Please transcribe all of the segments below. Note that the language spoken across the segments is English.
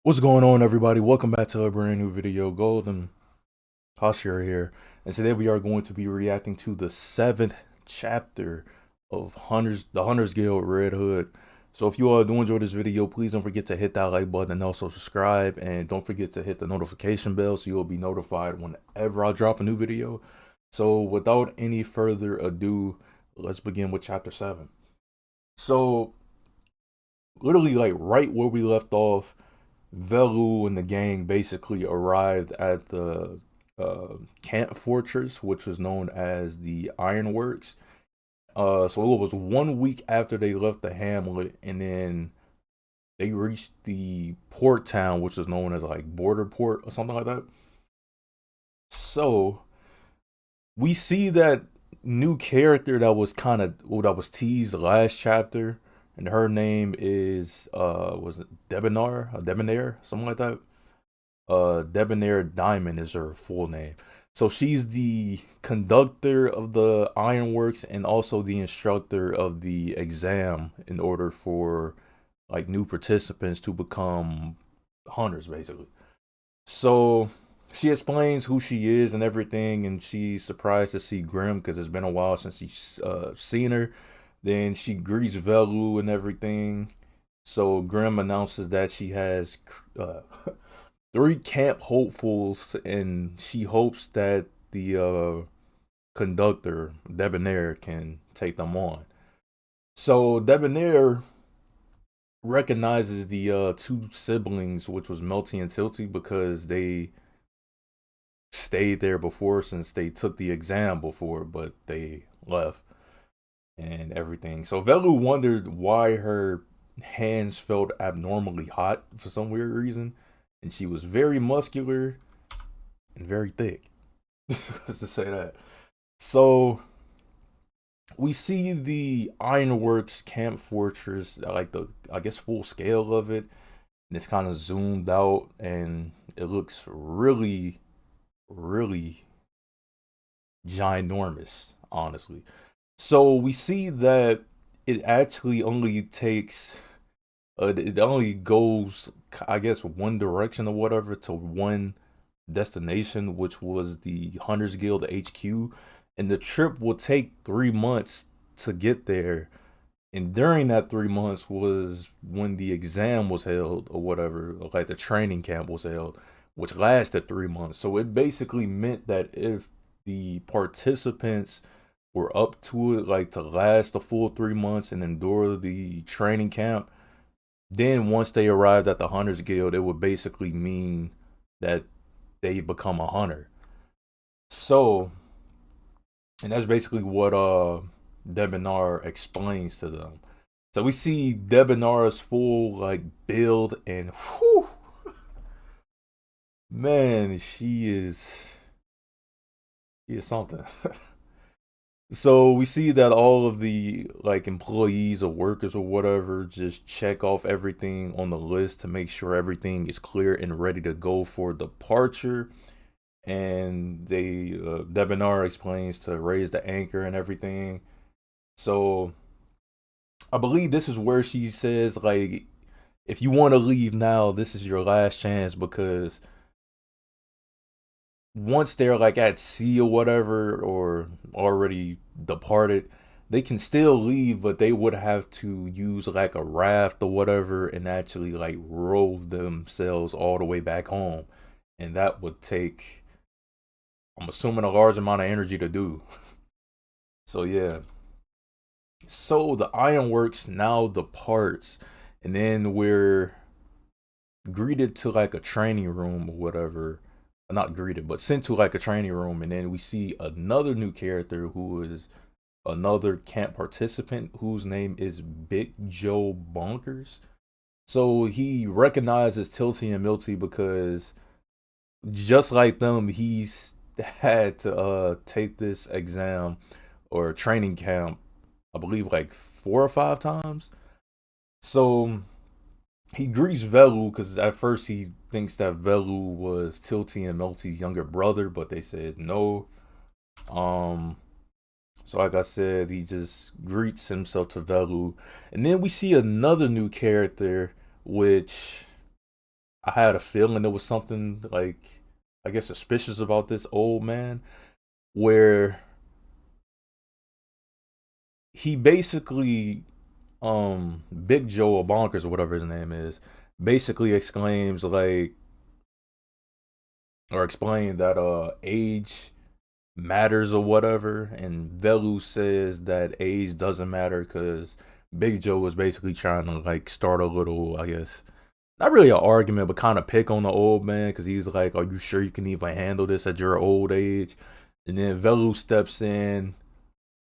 What's going on, everybody? Welcome back to a brand new video. Goldenhashira here, and today we are going to be reacting to the seventh chapter of the Hunter's Guild Red Hood. So if you all do enjoy this video, please don't forget to hit that like button and also subscribe, and don't forget to hit the notification bell so you'll be notified whenever I drop a new video. So without any further ado, let's begin with chapter 7. So literally, like, right where we left off, Velu and the gang basically arrived at the camp fortress, which was known as the Ironworks. So it was 1 week after they left the hamlet, and then they reached the port town, which is known as like Border Port or something like that. So we see that new character that was that was teased last chapter, and her name is was it Debonair, something like that. Debonair Diamond is her full name. So she's the conductor of the Ironworks and also the instructor of the exam in order for like new participants to become hunters, basically. So she explains who she is and everything, and she's surprised to see Grim because it's been a while since she's seen her. Then she greets Velu and everything. So Grim announces that she has three camp hopefuls, and she hopes that the conductor Debonair can take them on. So Debonair recognizes the two siblings, which was Melty and Tilty, because they stayed there before since they took the exam before, but they left and everything. So Velu wondered why her hands felt abnormally hot for some weird reason, and she was very muscular and very thick. Let's just say that. So we see the Ironworks camp fortress, like the I guess full scale of it, and it's kind of zoomed out, and it looks really, really ginormous, honestly. So we see that it actually only takes, it only goes, I guess, one direction or whatever to one destination, which was the Hunters Guild HQ, and the trip will take 3 months to get there. And during that 3 months was when the exam was held or whatever, like the training camp was held, which lasted 3 months. So it basically meant that if the participants were up to it, like to last the full 3 months and endure the training camp, then once they arrived at the Hunters Guild, it would basically mean that they become a hunter. So, and that's basically what Debonair explains to them. So we see Debonair's full like build, and whew, man, she is something. So we see that all of the like employees or workers or whatever just check off everything on the list to make sure everything is clear and ready to go for departure. And they Debonair explains to raise the anchor and everything. So I believe this is where she says, like, if you want to leave now, this is your last chance, because once they're like at sea or whatever, or already departed, they can still leave, but they would have to use like a raft or whatever and actually like row themselves all the way back home. And that would take, I'm assuming, a large amount of energy to do. So yeah. So the Ironworks now departs, and then we're greeted to like a training room or whatever. Not greeted, but sent to like a training room, and then we see another new character who is another camp participant whose name is Big Joe Bonkers. So he recognizes Tilty and Milty because just like them, he's had to take this exam or training camp, I believe, like 4 or 5 times. So he greets Velu because at first he thinks that Velu was Tilty and Melty's younger brother, but they said no. So like I said, he just greets himself to Velu. And then we see another new character, which I had a feeling there was something like, I guess, suspicious about this old man, where he basically, Big Joe or Bonkers or whatever his name is, basically exclaims like, or explain that age matters or whatever, and Velu says that age doesn't matter because Big Joe was basically trying to like start a little, I guess, not really an argument, but kind of pick on the old man because he's like, "Are you sure you can even handle this at your old age?" And then Velu steps in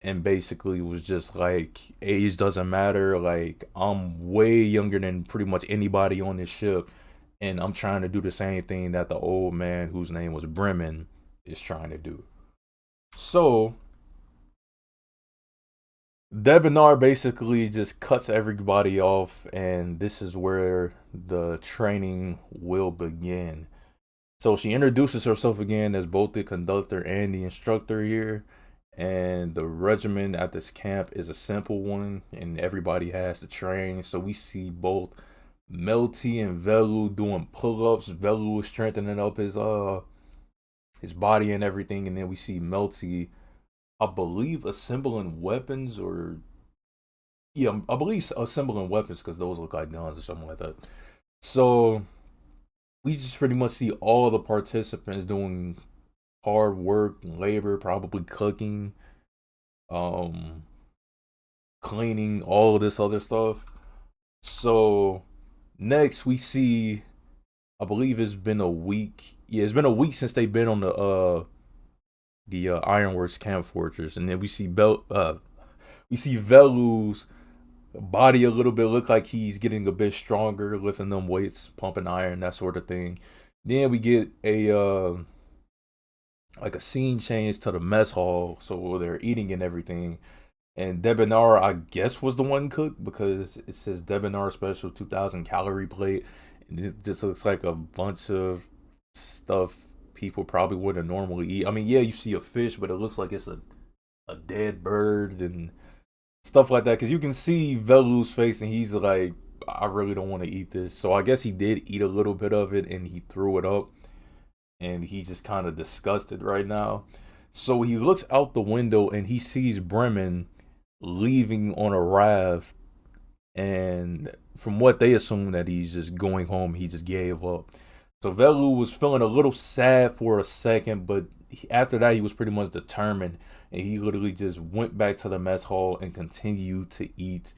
and basically was just like, age doesn't matter. Like, I'm way younger than pretty much anybody on this ship, and I'm trying to do the same thing that the old man, whose name was Bremen, is trying to do. So Debonair basically just cuts everybody off, and this is where the training will begin. So she introduces herself again as both the conductor and the instructor here. And the regimen at this camp is a simple one, and everybody has to train. So we see both Melty and Velu doing pull-ups. Velu is strengthening up his body and everything, and then we see Melty, I believe, assembling weapons, or yeah, I believe assembling weapons because those look like guns or something like that. So we just pretty much see all the participants doing hard work, labor, probably cooking, um, cleaning, all of this other stuff. So next we see, I believe it's been a week. Yeah, it's been a week since they've been on the Ironworks Camp Fortress, and then we see Velu's body a little bit look like he's getting a bit stronger, lifting them weights, pumping iron, that sort of thing. Then we get a like a scene change to the mess hall, so they're eating and everything. And Debonair, I guess, was the one cook because it says Debonair special 2,000 calorie plate. And this just looks like a bunch of stuff people probably wouldn't normally eat. I mean, yeah, you see a fish, but it looks like it's a dead bird and stuff like that. Because you can see Velu's face, and he's like, I really don't want to eat this. So I guess he did eat a little bit of it, and he threw it up. And he's just kind of disgusted right now. So he looks out the window, and he sees Bremen leaving on a raft. And from what they assume that he's just going home, he just gave up. So Velu was feeling a little sad for a second, but after that, he was pretty much determined, and he literally just went back to the mess hall and continued to eat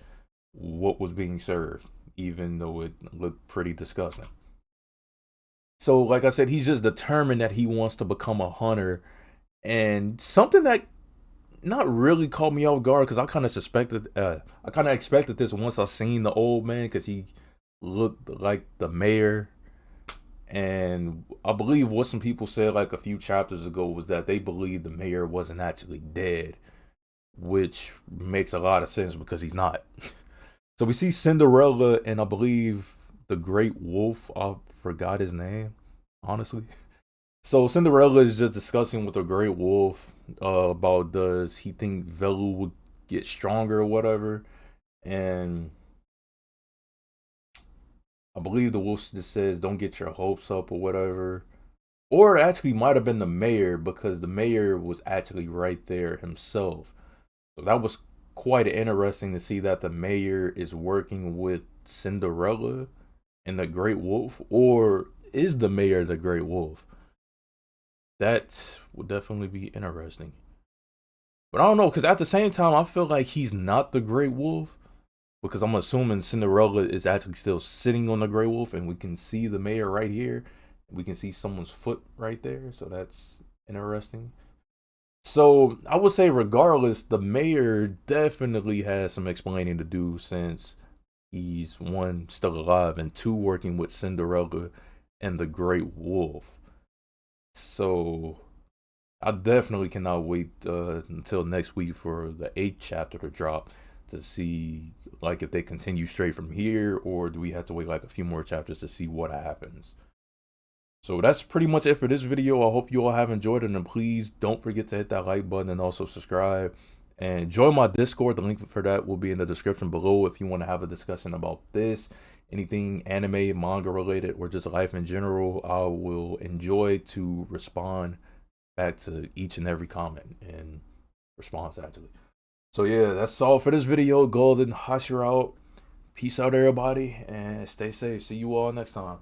what was being served, even though it looked pretty disgusting. So, like I said, he's just determined that he wants to become a hunter, and something that not really caught me off guard because I kind of expected this once I seen the old man because he looked like the mayor. And I believe what some people said like a few chapters ago was that they believed the mayor wasn't actually dead, which makes a lot of sense because he's not. So we see Cinderella and I believe the Great Wolf. I forgot his name, honestly. So Cinderella is just discussing with the Great Wolf about does he think Velu would get stronger or whatever, and I believe the wolf just says don't get your hopes up or whatever. Or it actually might have been the mayor because the mayor was actually right there himself. So that was quite interesting to see that the mayor is working with Cinderella and the Great Wolf, or is the mayor the Great Wolf? That would definitely be interesting. But I don't know, because at the same time, I feel like he's not the Great Wolf. Because I'm assuming Cinderella is actually still sitting on the Grey Wolf, and we can see the mayor right here. We can see someone's foot right there, so that's interesting. So I would say, regardless, the mayor definitely has some explaining to do since he's one, still alive, and two, working with Cinderella and the Great Wolf. So I definitely cannot wait until next week for the 8th chapter to drop to see like if they continue straight from here or do we have to wait like a few more chapters to see what happens. So that's pretty much it for this video. I hope you all have enjoyed it, and please don't forget to hit that like button and also subscribe and join my Discord. The link for that will be in the description below if you want to have a discussion about this anything anime, manga related, or just life in general, I will enjoy to respond back to each and every comment and response actually. So yeah, that's all for this video. Golden Hashira out. Peace out everybody and stay safe. See you all next time.